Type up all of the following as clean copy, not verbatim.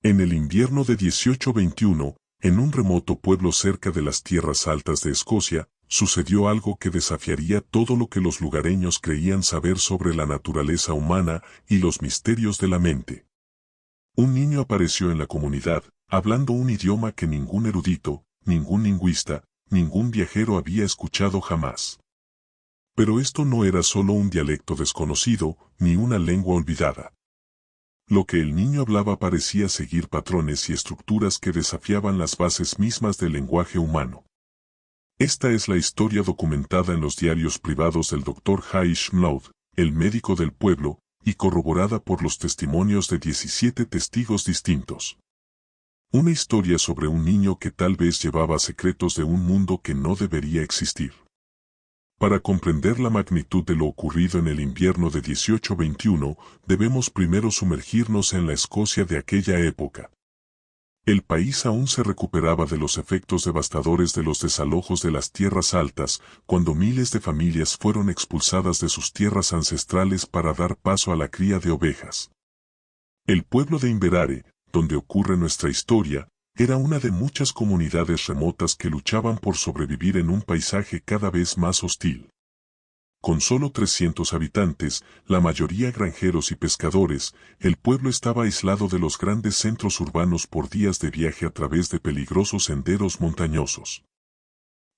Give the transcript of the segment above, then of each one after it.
En el invierno de 1821, en un remoto pueblo cerca de las tierras altas de Escocia, sucedió algo que desafiaría todo lo que los lugareños creían saber sobre la naturaleza humana y los misterios de la mente. Un niño apareció en la comunidad, hablando un idioma que ningún erudito, ningún lingüista, ningún viajero había escuchado jamás. Pero esto no era solo un dialecto desconocido, ni una lengua olvidada. Lo que el niño hablaba parecía seguir patrones y estructuras que desafiaban las bases mismas del lenguaje humano. Esta es la historia documentada en los diarios privados del Dr. Hamish Mloud, el médico del pueblo, y corroborada por los testimonios de 17 testigos distintos. Una historia sobre un niño que tal vez llevaba secretos de un mundo que no debería existir. Para comprender la magnitud de lo ocurrido en el invierno de 1821, debemos primero sumergirnos en la Escocia de aquella época. El país aún se recuperaba de los efectos devastadores de los desalojos de las tierras altas, cuando miles de familias fueron expulsadas de sus tierras ancestrales para dar paso a la cría de ovejas. El pueblo de Inverare, donde ocurre nuestra historia, era una de muchas comunidades remotas que luchaban por sobrevivir en un paisaje cada vez más hostil. Con solo 300 habitantes, la mayoría granjeros y pescadores, el pueblo estaba aislado de los grandes centros urbanos por días de viaje a través de peligrosos senderos montañosos.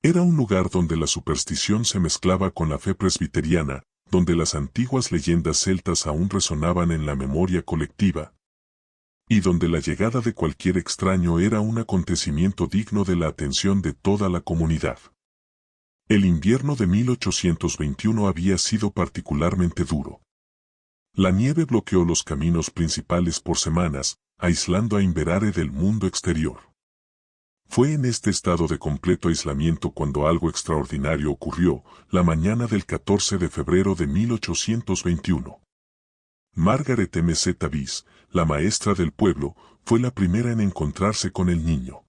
Era un lugar donde la superstición se mezclaba con la fe presbiteriana, donde las antiguas leyendas celtas aún resonaban en la memoria colectiva, y donde la llegada de cualquier extraño era un acontecimiento digno de la atención de toda la comunidad. El invierno de 1821 había sido particularmente duro. La nieve bloqueó los caminos principales por semanas, aislando a Inverare del mundo exterior. Fue en este estado de completo aislamiento cuando algo extraordinario ocurrió, la mañana del 14 de febrero de 1821. Margaret M. Z. Biss, la maestra del pueblo, fue la primera en encontrarse con el niño.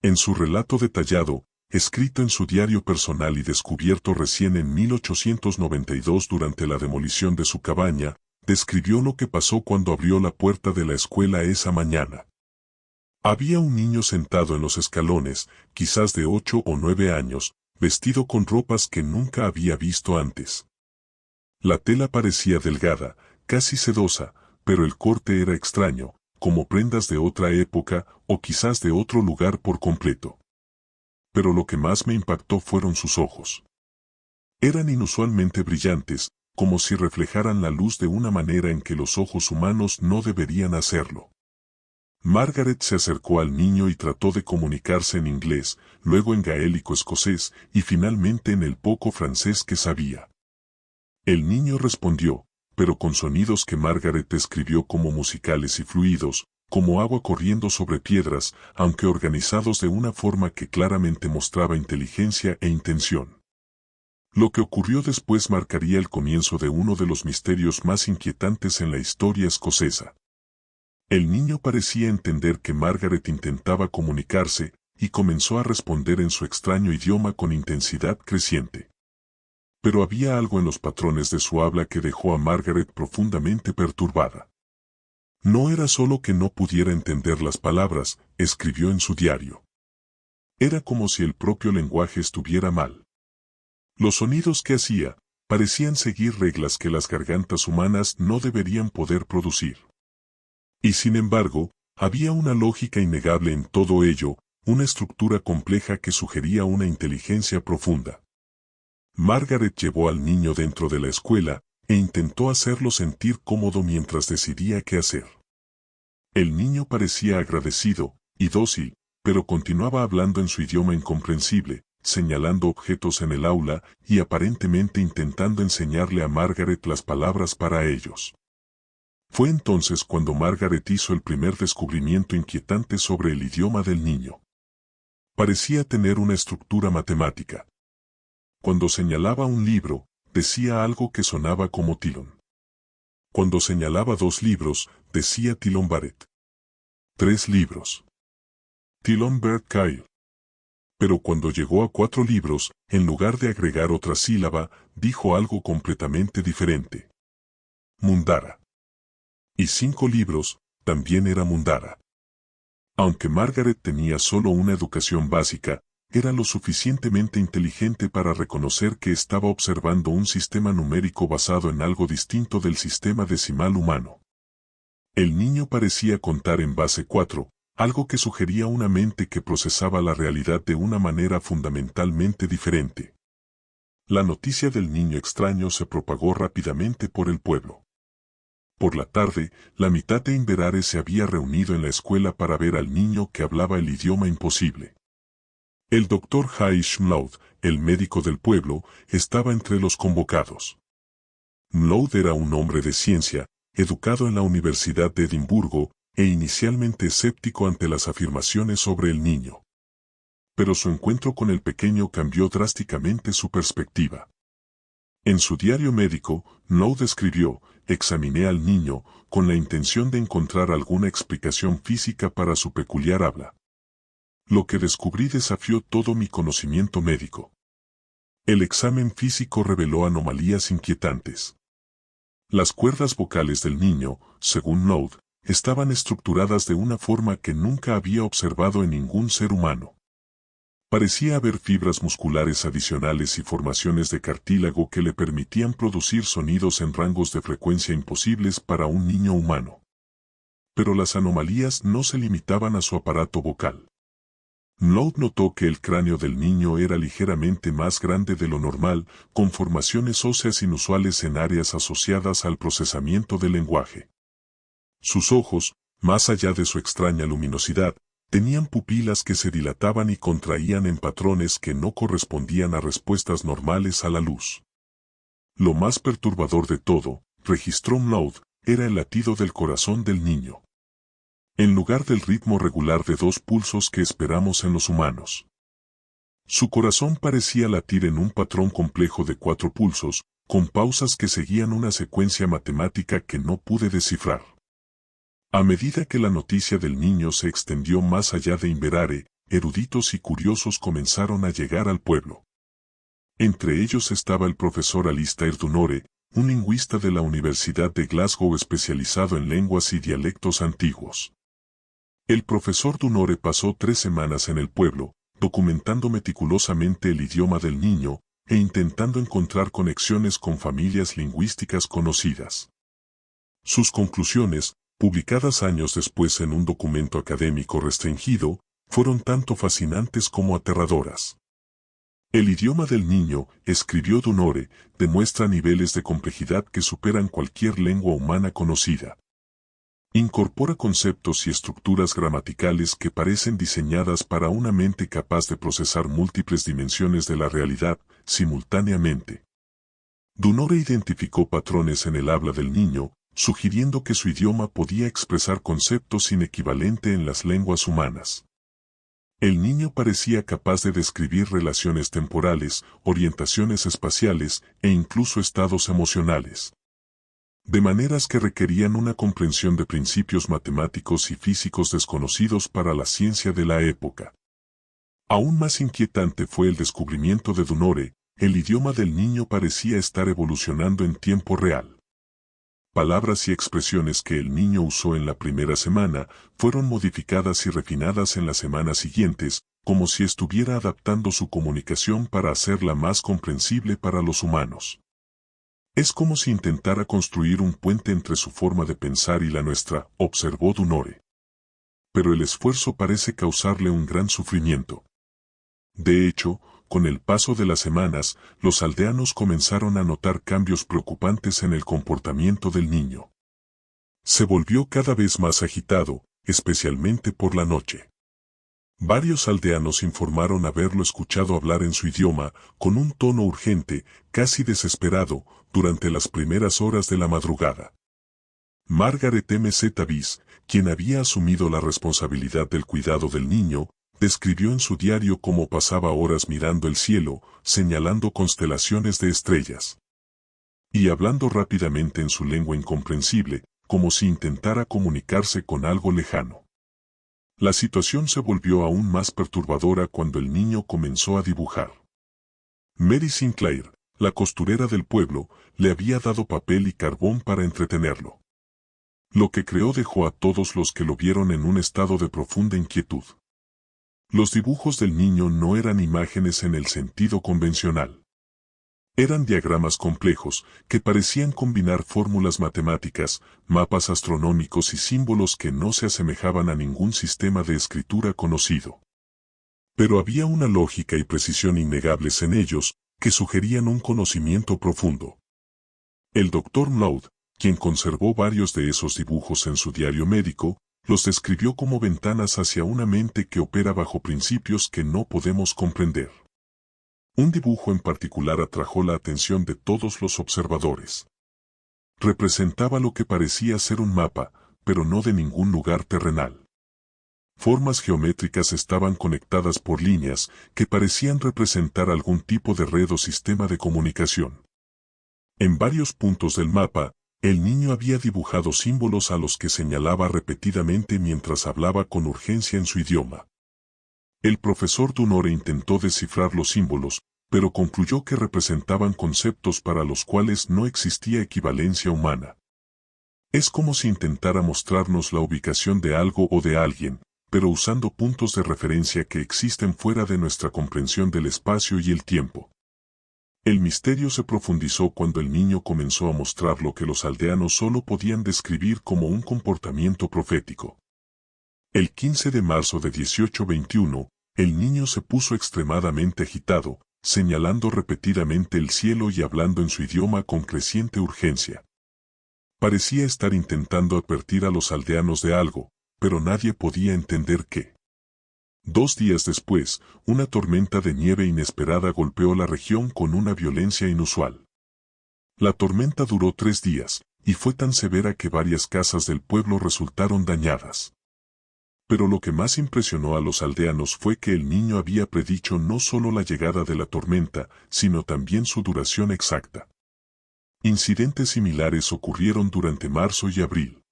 En su relato detallado, escrito en su diario personal y descubierto recién en 1892 durante la demolición de su cabaña, describió lo que pasó cuando abrió la puerta de la escuela esa mañana. Había un niño sentado en los escalones, quizás de 8 o 9 años, vestido con ropas que nunca había visto antes. La tela parecía delgada, casi sedosa, pero el corte era extraño, como prendas de otra época o quizás de otro lugar por completo. Pero lo que más me impactó fueron sus ojos. Eran inusualmente brillantes, como si reflejaran la luz de una manera en que los ojos humanos no deberían hacerlo. Margaret se acercó al niño y trató de comunicarse en inglés, luego en gaélico escocés y finalmente en el poco francés que sabía. El niño respondió, pero con sonidos que Margaret describió como musicales y fluidos, como agua corriendo sobre piedras, aunque organizados de una forma que claramente mostraba inteligencia e intención. Lo que ocurrió después marcaría el comienzo de uno de los misterios más inquietantes en la historia escocesa. El niño parecía entender que Margaret intentaba comunicarse, y comenzó a responder en su extraño idioma con intensidad creciente. Pero había algo en los patrones de su habla que dejó a Margaret profundamente perturbada. No era solo que no pudiera entender las palabras, escribió en su diario. Era como si el propio lenguaje estuviera mal. Los sonidos que hacía parecían seguir reglas que las gargantas humanas no deberían poder producir. Y sin embargo, había una lógica innegable en todo ello, una estructura compleja que sugería una inteligencia profunda. Margaret llevó al niño dentro de la escuela, e intentó hacerlo sentir cómodo mientras decidía qué hacer. El niño parecía agradecido y dócil, pero continuaba hablando en su idioma incomprensible, señalando objetos en el aula y aparentemente intentando enseñarle a Margaret las palabras para ellos. Fue entonces cuando Margaret hizo el primer descubrimiento inquietante sobre el idioma del niño. Parecía tener una estructura matemática. Cuando señalaba un libro, decía algo que sonaba como Tilon. Cuando señalaba 2 libros, decía Tilon Barrett. 3 libros. Tilon Bert Kyle. Pero cuando llegó a 4 libros, en lugar de agregar otra sílaba, dijo algo completamente diferente. Mundara. Y 5 libros, también era mundana. Aunque Margaret tenía solo una educación básica, era lo suficientemente inteligente para reconocer que estaba observando un sistema numérico basado en algo distinto del sistema decimal humano. El niño parecía contar en base 4, algo que sugería una mente que procesaba la realidad de una manera fundamentalmente diferente. La noticia del niño extraño se propagó rápidamente por el pueblo. Por la tarde, la mitad de Inverare se había reunido en la escuela para ver al niño que hablaba el idioma imposible. El doctor Haish Mloud, el médico del pueblo, estaba entre los convocados. Mloud era un hombre de ciencia, educado en la Universidad de Edimburgo, e inicialmente escéptico ante las afirmaciones sobre el niño. Pero su encuentro con el pequeño cambió drásticamente su perspectiva. En su diario médico, Mloud escribió: examiné al niño, con la intención de encontrar alguna explicación física para su peculiar habla. Lo que descubrí desafió todo mi conocimiento médico. El examen físico reveló anomalías inquietantes. Las cuerdas vocales del niño, según Mloud, estaban estructuradas de una forma que nunca había observado en ningún ser humano. Parecía haber fibras musculares adicionales y formaciones de cartílago que le permitían producir sonidos en rangos de frecuencia imposibles para un niño humano. Pero las anomalías no se limitaban a su aparato vocal. Mloud notó que el cráneo del niño era ligeramente más grande de lo normal, con formaciones óseas inusuales en áreas asociadas al procesamiento del lenguaje. Sus ojos, más allá de su extraña luminosidad, tenían pupilas que se dilataban y contraían en patrones que no correspondían a respuestas normales a la luz. Lo más perturbador de todo, registró Mloud, era el latido del corazón del niño. En lugar del ritmo regular de 2 pulsos que esperamos en los humanos. Su corazón parecía latir en un patrón complejo de 4 pulsos, con pausas que seguían una secuencia matemática que no pude descifrar. A medida que la noticia del niño se extendió más allá de Inverare, eruditos y curiosos comenzaron a llegar al pueblo. Entre ellos estaba el profesor Alistair Dunore, un lingüista de la Universidad de Glasgow especializado en lenguas y dialectos antiguos. El profesor Dunore pasó 3 semanas en el pueblo, documentando meticulosamente el idioma del niño, e intentando encontrar conexiones con familias lingüísticas conocidas. Sus conclusiones, publicadas años después en un documento académico restringido, fueron tanto fascinantes como aterradoras. El idioma del niño, escribió Dunore, demuestra niveles de complejidad que superan cualquier lengua humana conocida. Incorpora conceptos y estructuras gramaticales que parecen diseñadas para una mente capaz de procesar múltiples dimensiones de la realidad, simultáneamente. Dunore identificó patrones en el habla del niño, sugiriendo que su idioma podía expresar conceptos sin equivalente en las lenguas humanas. El niño parecía capaz de describir relaciones temporales, orientaciones espaciales e incluso estados emocionales. De maneras que requerían una comprensión de principios matemáticos y físicos desconocidos para la ciencia de la época. Aún más inquietante fue el descubrimiento de Dunore: el idioma del niño parecía estar evolucionando en tiempo real. Palabras y expresiones que el niño usó en la primera semana fueron modificadas y refinadas en las semanas siguientes, como si estuviera adaptando su comunicación para hacerla más comprensible para los humanos. Es como si intentara construir un puente entre su forma de pensar y la nuestra, observó Dunore. Pero el esfuerzo parece causarle un gran sufrimiento. De hecho, con el paso de las semanas, los aldeanos comenzaron a notar cambios preocupantes en el comportamiento del niño. Se volvió cada vez más agitado, especialmente por la noche. Varios aldeanos informaron haberlo escuchado hablar en su idioma, con un tono urgente, casi desesperado, durante las primeras horas de la madrugada. Margaret M. Bis, quien había asumido la responsabilidad del cuidado del niño, describió en su diario cómo pasaba horas mirando el cielo, señalando constelaciones de estrellas. Y hablando rápidamente en su lengua incomprensible, como si intentara comunicarse con algo lejano. La situación se volvió aún más perturbadora cuando el niño comenzó a dibujar. Mary Sinclair, la costurera del pueblo, le había dado papel y carbón para entretenerlo. Lo que creó dejó a todos los que lo vieron en un estado de profunda inquietud. Los dibujos del niño no eran imágenes en el sentido convencional. Eran diagramas complejos que parecían combinar fórmulas matemáticas, mapas astronómicos y símbolos que no se asemejaban a ningún sistema de escritura conocido. Pero había una lógica y precisión innegables en ellos, que sugerían un conocimiento profundo. El Dr. Mloud, quien conservó varios de esos dibujos en su diario médico, los describió como ventanas hacia una mente que opera bajo principios que no podemos comprender. Un dibujo en particular atrajo la atención de todos los observadores. Representaba lo que parecía ser un mapa, pero no de ningún lugar terrenal. Formas geométricas estaban conectadas por líneas que parecían representar algún tipo de red o sistema de comunicación. En varios puntos del mapa, el niño había dibujado símbolos a los que señalaba repetidamente mientras hablaba con urgencia en su idioma. El profesor Dunore intentó descifrar los símbolos, pero concluyó que representaban conceptos para los cuales no existía equivalencia humana. Es como si intentara mostrarnos la ubicación de algo o de alguien, pero usando puntos de referencia que existen fuera de nuestra comprensión del espacio y el tiempo. El misterio se profundizó cuando el niño comenzó a mostrar lo que los aldeanos solo podían describir como un comportamiento profético. El 15 de marzo de 1821, el niño se puso extremadamente agitado, señalando repetidamente el cielo y hablando en su idioma con creciente urgencia. Parecía estar intentando advertir a los aldeanos de algo, pero nadie podía entender qué. 2 días después, una tormenta de nieve inesperada golpeó la región con una violencia inusual. La tormenta duró 3 días, y fue tan severa que varias casas del pueblo resultaron dañadas. Pero lo que más impresionó a los aldeanos fue que el niño había predicho no solo la llegada de la tormenta, sino también su duración exacta. Incidentes similares ocurrieron durante marzo y abril.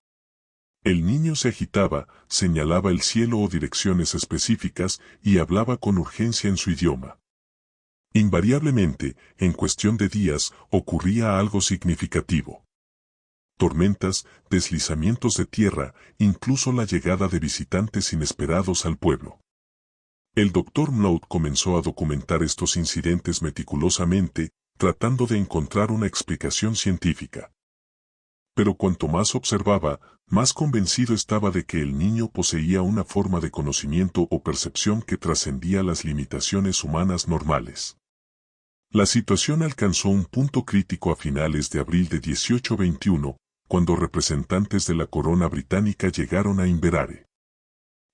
El niño se agitaba, señalaba el cielo o direcciones específicas y hablaba con urgencia en su idioma. Invariablemente, en cuestión de días, ocurría algo significativo. Tormentas, deslizamientos de tierra, incluso la llegada de visitantes inesperados al pueblo. El Dr. Mloud comenzó a documentar estos incidentes meticulosamente, tratando de encontrar una explicación científica. Pero cuanto más observaba, más convencido estaba de que el niño poseía una forma de conocimiento o percepción que trascendía las limitaciones humanas normales. La situación alcanzó un punto crítico a finales de abril de 1821, cuando representantes de la corona británica llegaron a Inverare.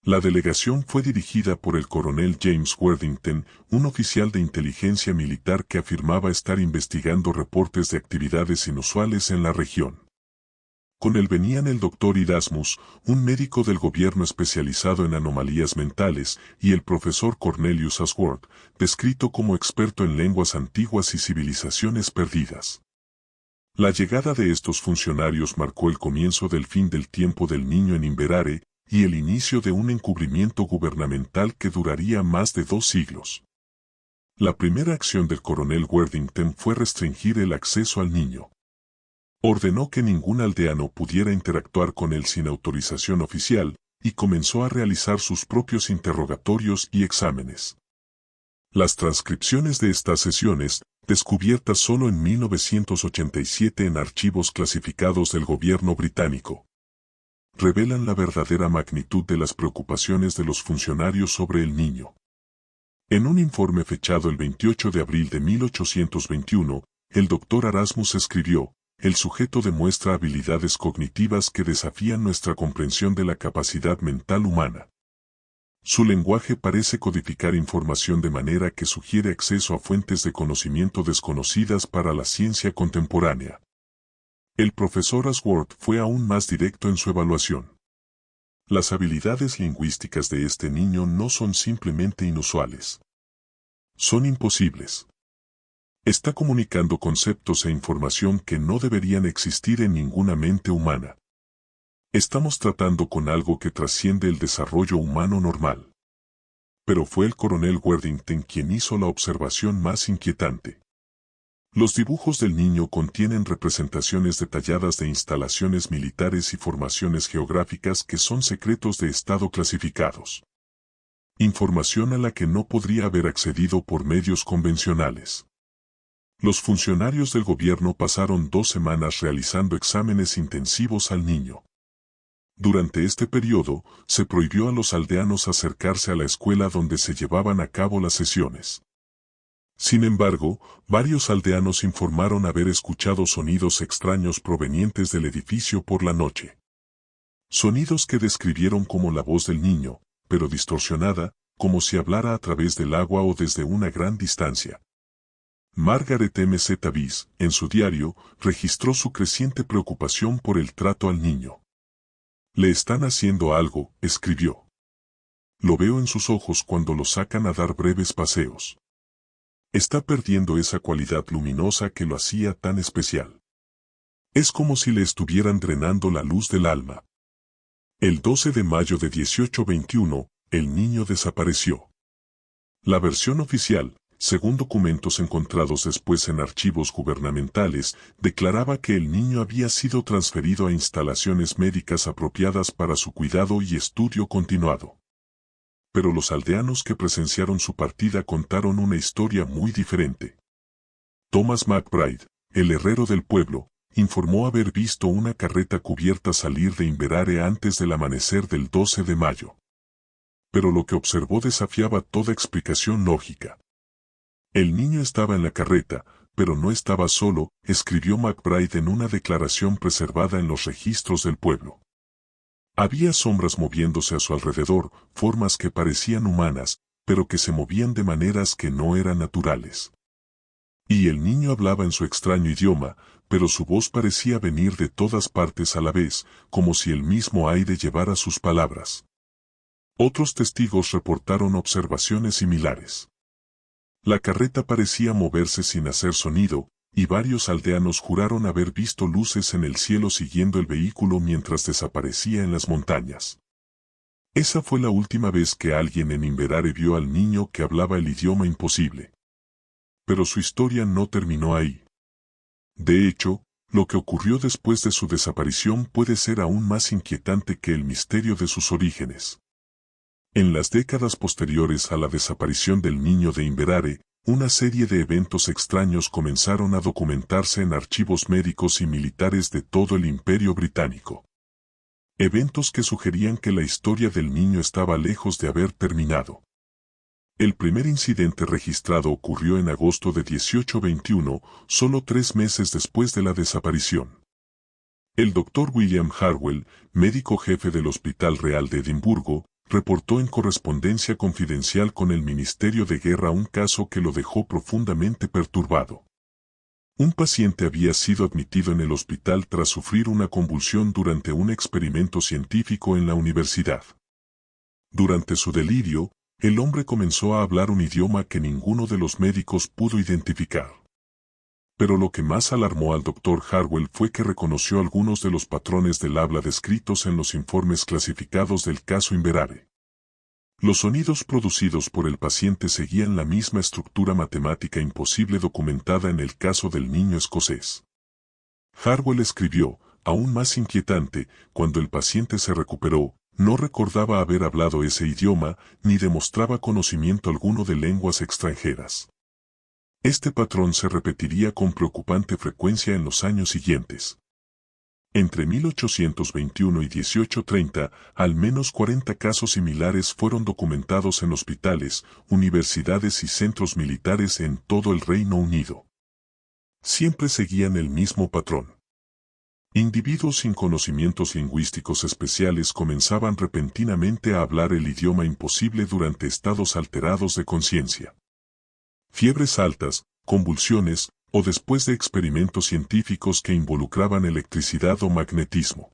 La delegación fue dirigida por el coronel James Worthington, un oficial de inteligencia militar que afirmaba estar investigando reportes de actividades inusuales en la región. Con él venían el doctor Erasmus, un médico del gobierno especializado en anomalías mentales, y el profesor Cornelius Ashworth, descrito como experto en lenguas antiguas y civilizaciones perdidas. La llegada de estos funcionarios marcó el comienzo del fin del tiempo del niño en Inverare y el inicio de un encubrimiento gubernamental que duraría más de 2 siglos. La primera acción del coronel Worthington fue restringir el acceso al niño. Ordenó que ningún aldeano pudiera interactuar con él sin autorización oficial, y comenzó a realizar sus propios interrogatorios y exámenes. Las transcripciones de estas sesiones, descubiertas solo en 1987 en archivos clasificados del gobierno británico, revelan la verdadera magnitud de las preocupaciones de los funcionarios sobre el niño. En un informe fechado el 28 de abril de 1821, el Dr. Erasmus escribió: "El sujeto demuestra habilidades cognitivas que desafían nuestra comprensión de la capacidad mental humana. Su lenguaje parece codificar información de manera que sugiere acceso a fuentes de conocimiento desconocidas para la ciencia contemporánea". El profesor Ashworth fue aún más directo en su evaluación. Las habilidades lingüísticas de este niño no son simplemente inusuales. Son imposibles. Está comunicando conceptos e información que no deberían existir en ninguna mente humana. Estamos tratando con algo que trasciende el desarrollo humano normal. Pero fue el coronel Worthington quien hizo la observación más inquietante. Los dibujos del niño contienen representaciones detalladas de instalaciones militares y formaciones geográficas que son secretos de Estado clasificados. Información a la que no podría haber accedido por medios convencionales. Los funcionarios del gobierno pasaron 2 semanas realizando exámenes intensivos al niño. Durante este periodo, se prohibió a los aldeanos acercarse a la escuela donde se llevaban a cabo las sesiones. Sin embargo, varios aldeanos informaron haber escuchado sonidos extraños provenientes del edificio por la noche. Sonidos que describieron como la voz del niño, pero distorsionada, como si hablara a través del agua o desde una gran distancia. Margaret M. Z. Biss, en su diario, registró su creciente preocupación por el trato al niño. «Le están haciendo algo», escribió. «Lo veo en sus ojos cuando lo sacan a dar breves paseos. Está perdiendo esa cualidad luminosa que lo hacía tan especial. Es como si le estuvieran drenando la luz del alma». El 12 de mayo de 1821, el niño desapareció. La versión oficial, según documentos encontrados después en archivos gubernamentales, declaraba que el niño había sido transferido a instalaciones médicas apropiadas para su cuidado y estudio continuado. Pero los aldeanos que presenciaron su partida contaron una historia muy diferente. Thomas McBride, el herrero del pueblo, informó haber visto una carreta cubierta salir de Inverare antes del amanecer del 12 de mayo. Pero lo que observó desafiaba toda explicación lógica. El niño estaba en la carreta, pero no estaba solo, escribió McBride en una declaración preservada en los registros del pueblo. Había sombras moviéndose a su alrededor, formas que parecían humanas, pero que se movían de maneras que no eran naturales. Y el niño hablaba en su extraño idioma, pero su voz parecía venir de todas partes a la vez, como si el mismo aire llevara sus palabras. Otros testigos reportaron observaciones similares. La carreta parecía moverse sin hacer sonido, y varios aldeanos juraron haber visto luces en el cielo siguiendo el vehículo mientras desaparecía en las montañas. Esa fue la última vez que alguien en Inverare vio al niño que hablaba el idioma imposible. Pero su historia no terminó ahí. De hecho, lo que ocurrió después de su desaparición puede ser aún más inquietante que el misterio de sus orígenes. En las décadas posteriores a la desaparición del niño de Inverare, una serie de eventos extraños comenzaron a documentarse en archivos médicos y militares de todo el Imperio Británico. Eventos que sugerían que la historia del niño estaba lejos de haber terminado. El primer incidente registrado ocurrió en agosto de 1821, solo 3 meses después de la desaparición. El doctor William Harwell, médico jefe del Hospital Real de Edimburgo, reportó en correspondencia confidencial con el Ministerio de Guerra un caso que lo dejó profundamente perturbado. Un paciente había sido admitido en el hospital tras sufrir una convulsión durante un experimento científico en la universidad. Durante su delirio, el hombre comenzó a hablar un idioma que ninguno de los médicos pudo identificar. Pero lo que más alarmó al doctor Harwell fue que reconoció algunos de los patrones del habla descritos en los informes clasificados del caso Inverare. Los sonidos producidos por el paciente seguían la misma estructura matemática imposible documentada en el caso del niño escocés. Harwell escribió, aún más inquietante, cuando el paciente se recuperó, no recordaba haber hablado ese idioma, ni demostraba conocimiento alguno de lenguas extranjeras. Este patrón se repetiría con preocupante frecuencia en los años siguientes. Entre 1821 y 1830, al menos 40 casos similares fueron documentados en hospitales, universidades y centros militares en todo el Reino Unido. Siempre seguían el mismo patrón. Individuos sin conocimientos lingüísticos especiales comenzaban repentinamente a hablar el idioma imposible durante estados alterados de conciencia. Fiebres altas, convulsiones, o después de experimentos científicos que involucraban electricidad o magnetismo.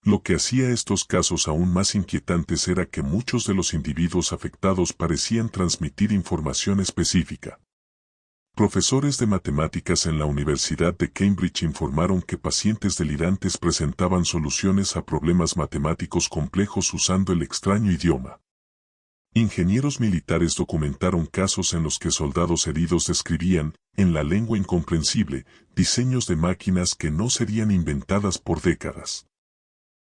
Lo que hacía estos casos aún más inquietantes era que muchos de los individuos afectados parecían transmitir información específica. Profesores de matemáticas en la Universidad de Cambridge informaron que pacientes delirantes presentaban soluciones a problemas matemáticos complejos usando el extraño idioma. Ingenieros militares documentaron casos en los que soldados heridos describían, en la lengua incomprensible, diseños de máquinas que no serían inventadas por décadas.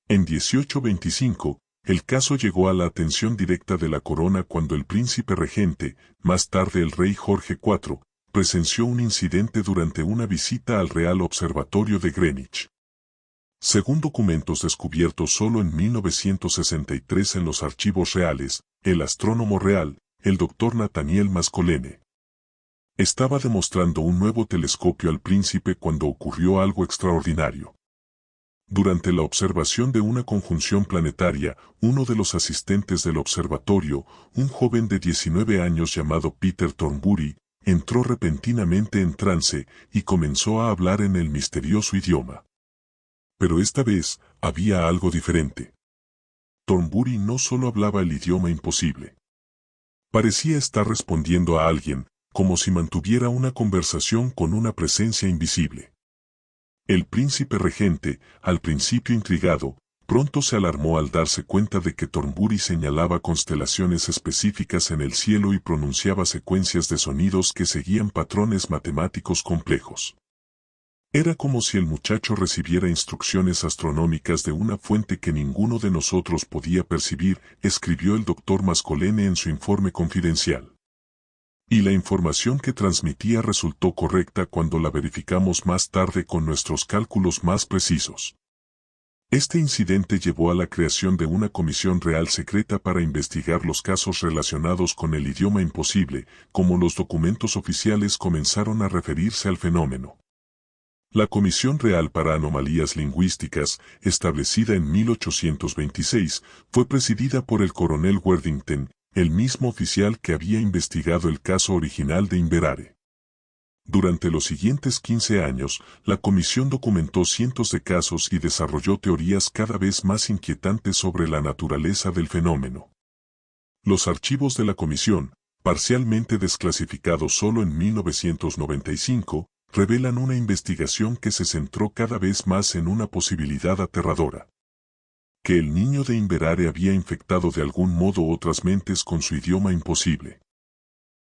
En 1825, el caso llegó a la atención directa de la corona cuando el príncipe regente, más tarde el rey Jorge IV, presenció un incidente durante una visita al Real Observatorio de Greenwich. Según documentos descubiertos solo en 1963 en los archivos reales, el astrónomo real, el Dr. Nathaniel Mascolene, estaba demostrando un nuevo telescopio al príncipe cuando ocurrió algo extraordinario. Durante la observación de una conjunción planetaria, uno de los asistentes del observatorio, un joven de 19 años llamado Peter Thornbury, entró repentinamente en trance y comenzó a hablar en el misterioso idioma. Pero esta vez, había algo diferente. Thornbury no solo hablaba el idioma imposible. Parecía estar respondiendo a alguien, como si mantuviera una conversación con una presencia invisible. El príncipe regente, al principio intrigado, pronto se alarmó al darse cuenta de que Thornbury señalaba constelaciones específicas en el cielo y pronunciaba secuencias de sonidos que seguían patrones matemáticos complejos. Era como si el muchacho recibiera instrucciones astronómicas de una fuente que ninguno de nosotros podía percibir, escribió el Dr. Mascolene en su informe confidencial. Y la información que transmitía resultó correcta cuando la verificamos más tarde con nuestros cálculos más precisos. Este incidente llevó a la creación de una comisión real secreta para investigar los casos relacionados con el idioma imposible, como los documentos oficiales comenzaron a referirse al fenómeno. La Comisión Real para Anomalías Lingüísticas, establecida en 1826, fue presidida por el coronel Worthington, el mismo oficial que había investigado el caso original de Inverare. Durante los siguientes 15 años, la comisión documentó cientos de casos y desarrolló teorías cada vez más inquietantes sobre la naturaleza del fenómeno. Los archivos de la comisión, parcialmente desclasificados solo en 1995, revelan una investigación que se centró cada vez más en una posibilidad aterradora: que el niño de Inverare había infectado de algún modo otras mentes con su idioma imposible.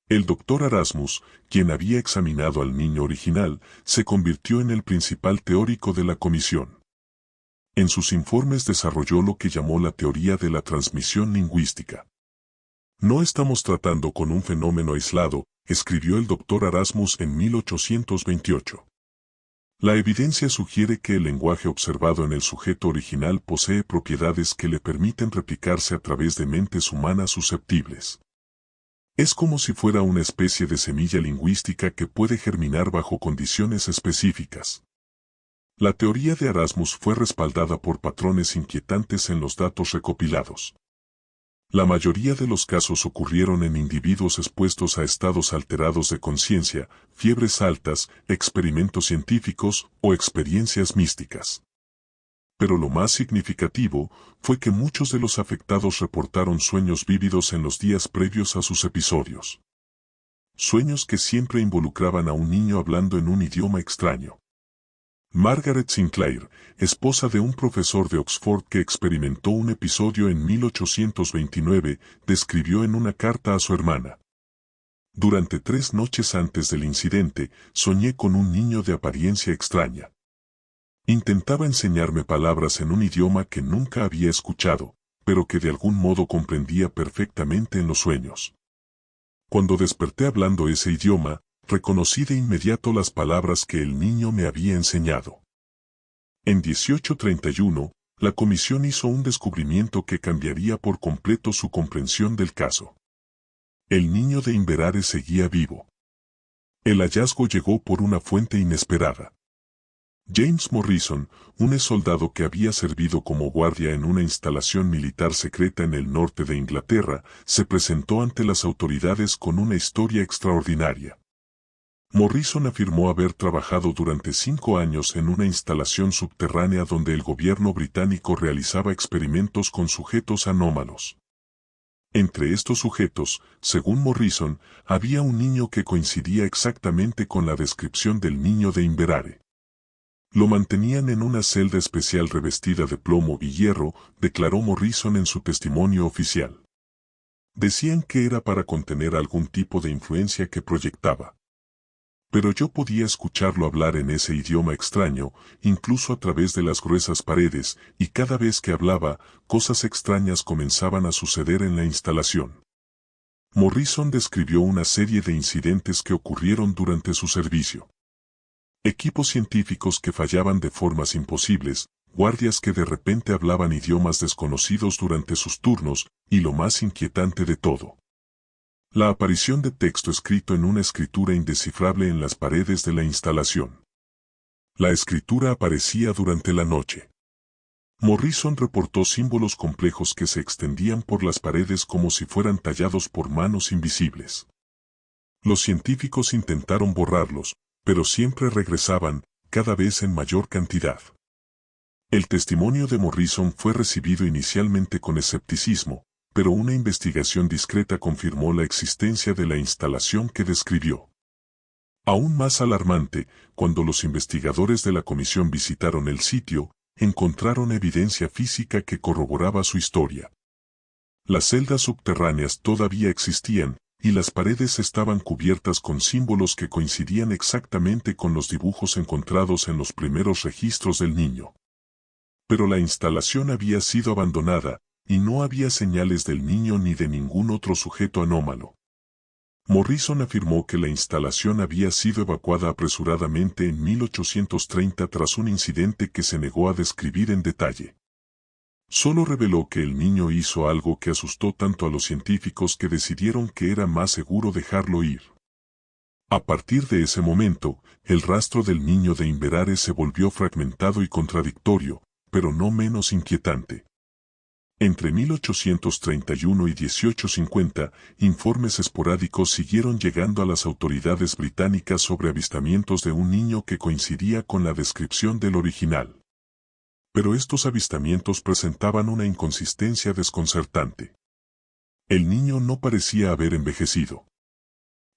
El Dr. Erasmus, quien había examinado al niño original, se convirtió en el principal teórico de la comisión. En sus informes desarrolló lo que llamó la teoría de la transmisión lingüística. No estamos tratando con un fenómeno aislado, escribió el Dr. Erasmus en 1828. La evidencia sugiere que el lenguaje observado en el sujeto original posee propiedades que le permiten replicarse a través de mentes humanas susceptibles. Es como si fuera una especie de semilla lingüística que puede germinar bajo condiciones específicas. La teoría de Erasmus fue respaldada por patrones inquietantes en los datos recopilados. La mayoría de los casos ocurrieron en individuos expuestos a estados alterados de conciencia, fiebres altas, experimentos científicos o experiencias místicas. Pero lo más significativo fue que muchos de los afectados reportaron sueños vívidos en los días previos a sus episodios. Sueños que siempre involucraban a un niño hablando en un idioma extraño. Margaret Sinclair, esposa de un profesor de Oxford que experimentó un episodio en 1829, describió en una carta a su hermana: durante 3 noches antes del incidente, soñé con un niño de apariencia extraña. Intentaba enseñarme palabras en un idioma que nunca había escuchado, pero que de algún modo comprendía perfectamente en los sueños. Cuando desperté hablando ese idioma, reconocí de inmediato las palabras que el niño me había enseñado. En 1831, la comisión hizo un descubrimiento que cambiaría por completo su comprensión del caso. El niño de Inverare seguía vivo. El hallazgo llegó por una fuente inesperada. James Morrison, un exsoldado que había servido como guardia en una instalación militar secreta en el norte de Inglaterra, se presentó ante las autoridades con una historia extraordinaria. Morrison afirmó haber trabajado durante 5 años en una instalación subterránea donde el gobierno británico realizaba experimentos con sujetos anómalos. Entre estos sujetos, según Morrison, había un niño que coincidía exactamente con la descripción del niño de Inverare. Lo mantenían en una celda especial revestida de plomo y hierro, declaró Morrison en su testimonio oficial. Decían que era para contener algún tipo de influencia que proyectaba. Pero yo podía escucharlo hablar en ese idioma extraño, incluso a través de las gruesas paredes, y cada vez que hablaba, cosas extrañas comenzaban a suceder en la instalación. Morrison describió una serie de incidentes que ocurrieron durante su servicio. Equipos científicos que fallaban de formas imposibles, guardias que de repente hablaban idiomas desconocidos durante sus turnos, y lo más inquietante de todo, la aparición de texto escrito en una escritura indescifrable en las paredes de la instalación. La escritura aparecía durante la noche. Morrison reportó símbolos complejos que se extendían por las paredes como si fueran tallados por manos invisibles. Los científicos intentaron borrarlos, pero siempre regresaban, cada vez en mayor cantidad. El testimonio de Morrison fue recibido inicialmente con escepticismo, pero una investigación discreta confirmó la existencia de la instalación que describió. Aún más alarmante, cuando los investigadores de la comisión visitaron el sitio, encontraron evidencia física que corroboraba su historia. Las celdas subterráneas todavía existían, y las paredes estaban cubiertas con símbolos que coincidían exactamente con los dibujos encontrados en los primeros registros del niño. Pero la instalación había sido abandonada, y no había señales del niño ni de ningún otro sujeto anómalo. Morrison afirmó que la instalación había sido evacuada apresuradamente en 1830 tras un incidente que se negó a describir en detalle. Solo reveló que el niño hizo algo que asustó tanto a los científicos que decidieron que era más seguro dejarlo ir. A partir de ese momento, el rastro del niño de Inverare se volvió fragmentado y contradictorio, pero no menos inquietante. Entre 1831 y 1850, informes esporádicos siguieron llegando a las autoridades británicas sobre avistamientos de un niño que coincidía con la descripción del original. Pero estos avistamientos presentaban una inconsistencia desconcertante. El niño no parecía haber envejecido.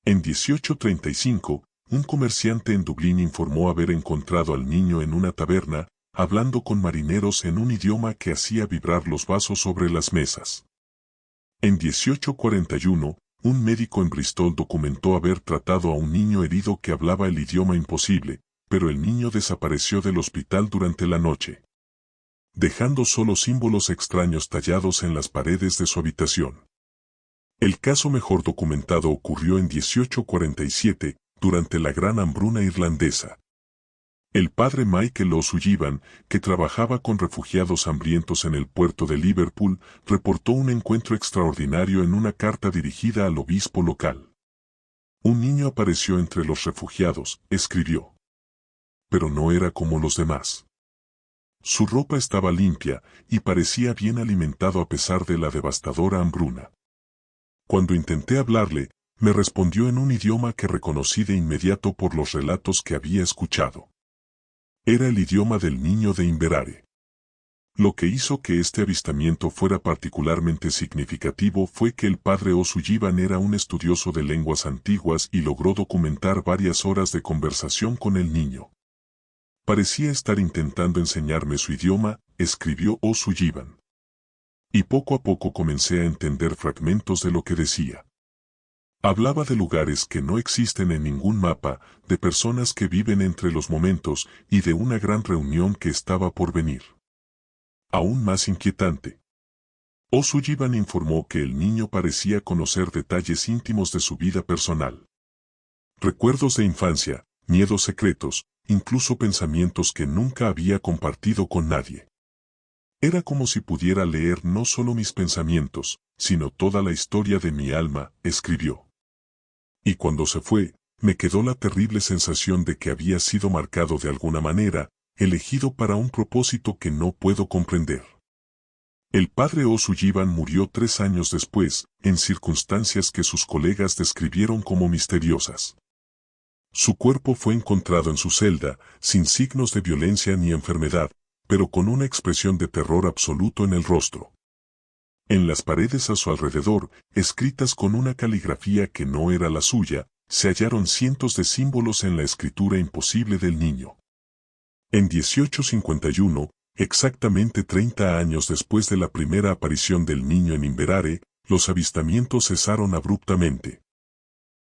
En 1835, un comerciante en Dublín informó haber encontrado al niño en una taberna, hablando con marineros en un idioma que hacía vibrar los vasos sobre las mesas. En 1841, un médico en Bristol documentó haber tratado a un niño herido que hablaba el idioma imposible, pero el niño desapareció del hospital durante la noche, dejando solo símbolos extraños tallados en las paredes de su habitación. El caso mejor documentado ocurrió en 1847, durante la Gran Hambruna Irlandesa. El padre Michael O'Sullivan, que trabajaba con refugiados hambrientos en el puerto de Liverpool, reportó un encuentro extraordinario en una carta dirigida al obispo local. Un niño apareció entre los refugiados, escribió. Pero no era como los demás. Su ropa estaba limpia, y parecía bien alimentado a pesar de la devastadora hambruna. Cuando intenté hablarle, me respondió en un idioma que reconocí de inmediato por los relatos que había escuchado. Era el idioma del niño de Inverare. Lo que hizo que este avistamiento fuera particularmente significativo fue que el padre O'Sullivan era un estudioso de lenguas antiguas y logró documentar varias horas de conversación con el niño. Parecía estar intentando enseñarme su idioma, escribió O'Sullivan. Y poco a poco comencé a entender fragmentos de lo que decía. Hablaba de lugares que no existen en ningún mapa, de personas que viven entre los momentos y de una gran reunión que estaba por venir. Aún más inquietante. O'Sullivan informó que el niño parecía conocer detalles íntimos de su vida personal. Recuerdos de infancia, miedos secretos, incluso pensamientos que nunca había compartido con nadie. Era como si pudiera leer no solo mis pensamientos, sino toda la historia de mi alma, escribió. Y cuando se fue, me quedó la terrible sensación de que había sido marcado de alguna manera, elegido para un propósito que no puedo comprender. El padre O'Sullivan murió 3 años después, en circunstancias que sus colegas describieron como misteriosas. Su cuerpo fue encontrado en su celda, sin signos de violencia ni enfermedad, pero con una expresión de terror absoluto en el rostro. En las paredes a su alrededor, escritas con una caligrafía que no era la suya, se hallaron cientos de símbolos en la escritura imposible del niño. En 1851, exactamente 30 años después de la primera aparición del niño en Inverare, los avistamientos cesaron abruptamente.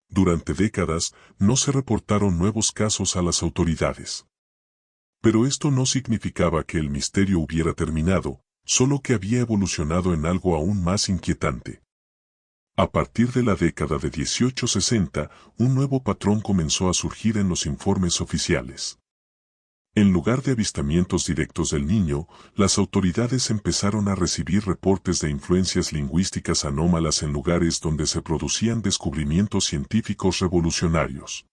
Durante décadas, no se reportaron nuevos casos a las autoridades. Pero esto no significaba que el misterio hubiera terminado, solo que había evolucionado en algo aún más inquietante. A partir de la década de 1860, un nuevo patrón comenzó a surgir en los informes oficiales. En lugar de avistamientos directos del niño, las autoridades empezaron a recibir reportes de influencias lingüísticas anómalas en lugares donde se producían descubrimientos científicos revolucionarios.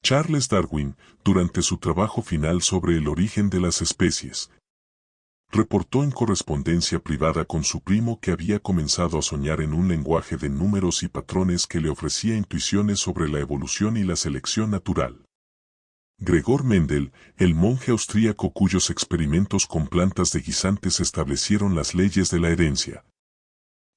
Charles Darwin, durante su trabajo final sobre el origen de las especies, reportó en correspondencia privada con su primo que había comenzado a soñar en un lenguaje de números y patrones que le ofrecía intuiciones sobre la evolución y la selección natural. Gregor Mendel, el monje austríaco cuyos experimentos con plantas de guisantes establecieron las leyes de la herencia,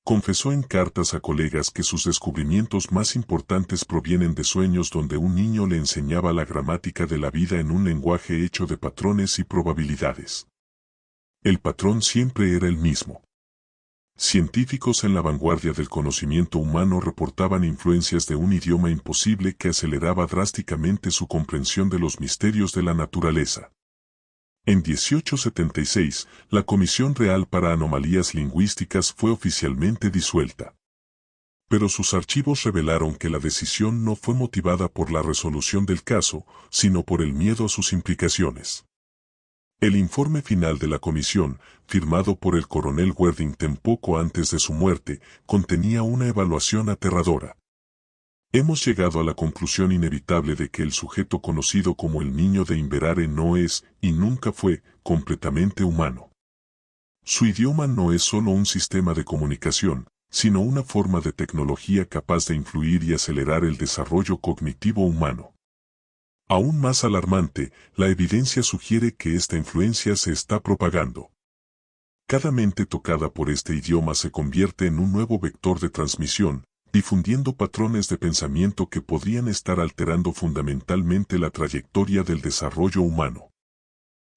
confesó en cartas a colegas que sus descubrimientos más importantes provienen de sueños donde un niño le enseñaba la gramática de la vida en un lenguaje hecho de patrones y probabilidades. El patrón siempre era el mismo. Científicos en la vanguardia del conocimiento humano reportaban influencias de un idioma imposible que aceleraba drásticamente su comprensión de los misterios de la naturaleza. En 1876, la Comisión Real para Anomalías Lingüísticas fue oficialmente disuelta. Pero sus archivos revelaron que la decisión no fue motivada por la resolución del caso, sino por el miedo a sus implicaciones. El informe final de la comisión, firmado por el coronel Worthington poco antes de su muerte, contenía una evaluación aterradora. Hemos llegado a la conclusión inevitable de que el sujeto conocido como el niño de Inverare no es, y nunca fue, completamente humano. Su idioma no es solo un sistema de comunicación, sino una forma de tecnología capaz de influir y acelerar el desarrollo cognitivo humano. Aún más alarmante, la evidencia sugiere que esta influencia se está propagando. Cada mente tocada por este idioma se convierte en un nuevo vector de transmisión, difundiendo patrones de pensamiento que podrían estar alterando fundamentalmente la trayectoria del desarrollo humano.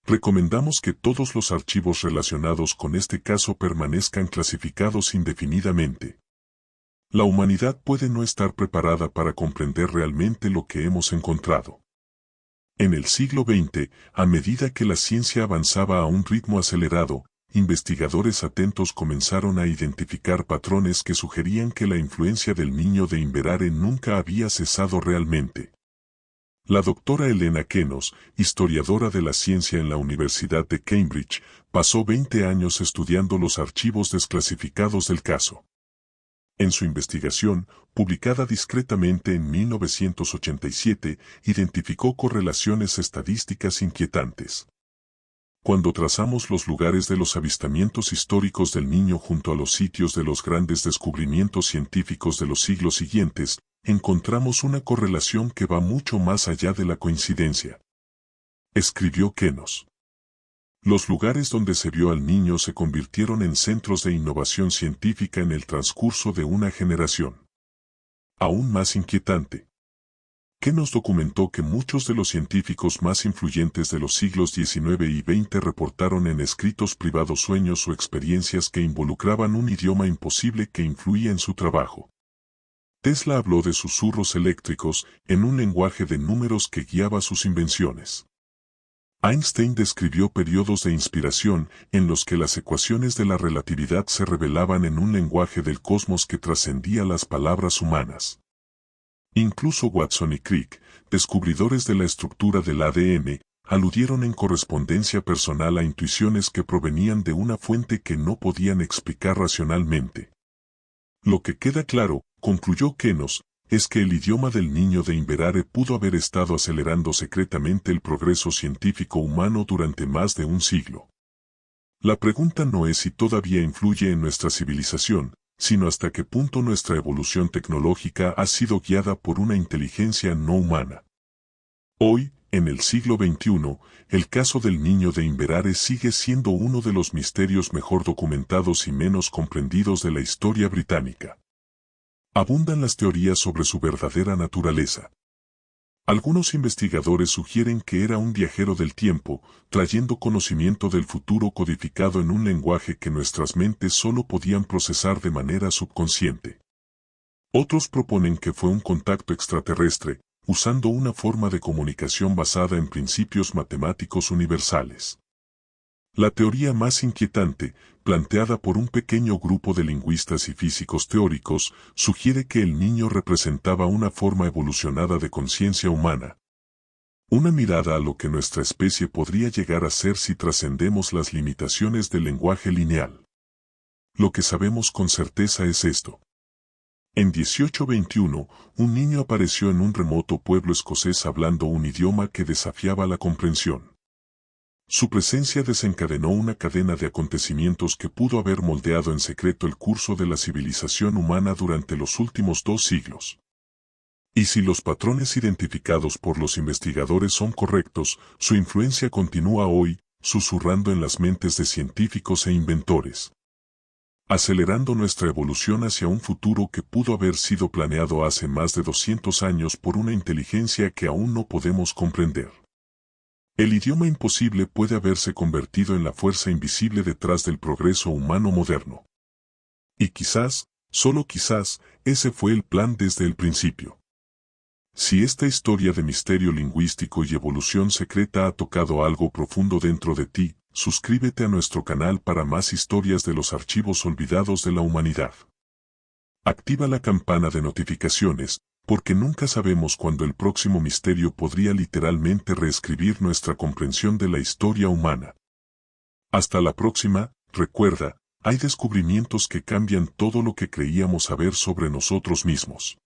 Recomendamos que todos los archivos relacionados con este caso permanezcan clasificados indefinidamente. La humanidad puede no estar preparada para comprender realmente lo que hemos encontrado. En el siglo XX, a medida que la ciencia avanzaba a un ritmo acelerado, investigadores atentos comenzaron a identificar patrones que sugerían que la influencia del niño de Inverare nunca había cesado realmente. La doctora Helena Kenos, historiadora de la ciencia en la Universidad de Cambridge, pasó 20 años estudiando los archivos desclasificados del caso. En su investigación, publicada discretamente en 1987, identificó correlaciones estadísticas inquietantes. Cuando trazamos los lugares de los avistamientos históricos del niño junto a los sitios de los grandes descubrimientos científicos de los siglos siguientes, encontramos una correlación que va mucho más allá de la coincidencia. Escribió Kenos. Los lugares donde se vio al niño se convirtieron en centros de innovación científica en el transcurso de una generación. Aún más inquietante, Kenos documentó que muchos de los científicos más influyentes de los siglos XIX y XX reportaron en escritos privados sueños o experiencias que involucraban un idioma imposible que influía en su trabajo. Tesla habló de susurros eléctricos en un lenguaje de números que guiaba sus invenciones. Einstein describió periodos de inspiración en los que las ecuaciones de la relatividad se revelaban en un lenguaje del cosmos que trascendía las palabras humanas. Incluso Watson y Crick, descubridores de la estructura del ADN, aludieron en correspondencia personal a intuiciones que provenían de una fuente que no podían explicar racionalmente. Lo que queda claro, concluyó Kenos, es que el idioma del niño de Inverare pudo haber estado acelerando secretamente el progreso científico humano durante más de un siglo. La pregunta no es si todavía influye en nuestra civilización, sino hasta qué punto nuestra evolución tecnológica ha sido guiada por una inteligencia no humana. Hoy, en el siglo XXI, el caso del niño de Inverare sigue siendo uno de los misterios mejor documentados y menos comprendidos de la historia británica. Abundan las teorías sobre su verdadera naturaleza. Algunos investigadores sugieren que era un viajero del tiempo, trayendo conocimiento del futuro codificado en un lenguaje que nuestras mentes solo podían procesar de manera subconsciente. Otros proponen que fue un contacto extraterrestre, usando una forma de comunicación basada en principios matemáticos universales. La teoría más inquietante, planteada por un pequeño grupo de lingüistas y físicos teóricos, sugiere que el niño representaba una forma evolucionada de conciencia humana. Una mirada a lo que nuestra especie podría llegar a ser si trascendemos las limitaciones del lenguaje lineal. Lo que sabemos con certeza es esto. En 1821, un niño apareció en un remoto pueblo escocés hablando un idioma que desafiaba la comprensión. Su presencia desencadenó una cadena de acontecimientos que pudo haber moldeado en secreto el curso de la civilización humana durante los últimos 2 siglos. Y si los patrones identificados por los investigadores son correctos, su influencia continúa hoy, susurrando en las mentes de científicos e inventores, acelerando nuestra evolución hacia un futuro que pudo haber sido planeado hace más de 200 años por una inteligencia que aún no podemos comprender. El idioma imposible puede haberse convertido en la fuerza invisible detrás del progreso humano moderno. Y quizás, solo quizás, ese fue el plan desde el principio. Si esta historia de misterio lingüístico y evolución secreta ha tocado algo profundo dentro de ti, suscríbete a nuestro canal para más historias de los archivos olvidados de la humanidad. Activa la campana de notificaciones, porque nunca sabemos cuándo el próximo misterio podría literalmente reescribir nuestra comprensión de la historia humana. Hasta la próxima, recuerda, hay descubrimientos que cambian todo lo que creíamos saber sobre nosotros mismos.